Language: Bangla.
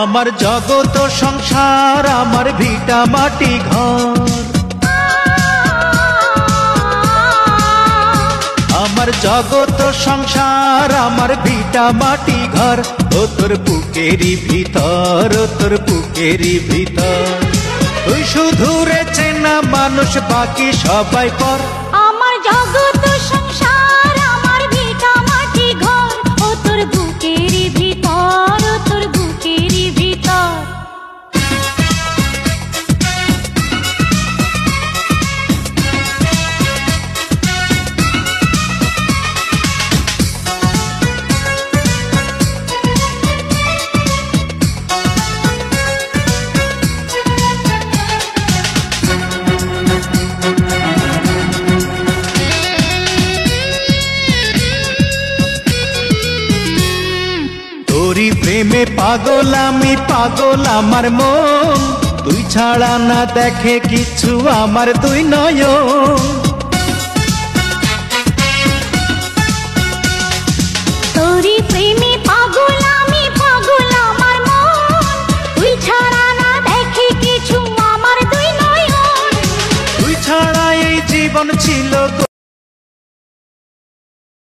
আমার জগত সংসার আমার ভিটা মাটি ঘর, আমার জগত সংসার আমার ভিটা মাটি ঘর, ও তোর বুকেরই ভিতর, ও তোর বুকেরই ভিতর। তুই শুধু রে চেনা মানুষ, বাকি সবাই পর। আমার জগত সংসার আমার ভিটা মাটি ঘর, ও তোর বুকেরই ভিতর, ও তোর বুকেরই ভিতর। তোরি প্রেমে পাগল আমি, পাগল আমার মন, তুই ছাড়া না দেখে কিছু আমার দুই নয়ন। তোরি প্রেমে পাগল আমি, পাগল আমার মন, তুই ছাড়া না দেখে কিছু আমার দুই নয়ন। তুই ছাড়া এই জীবন ছিল।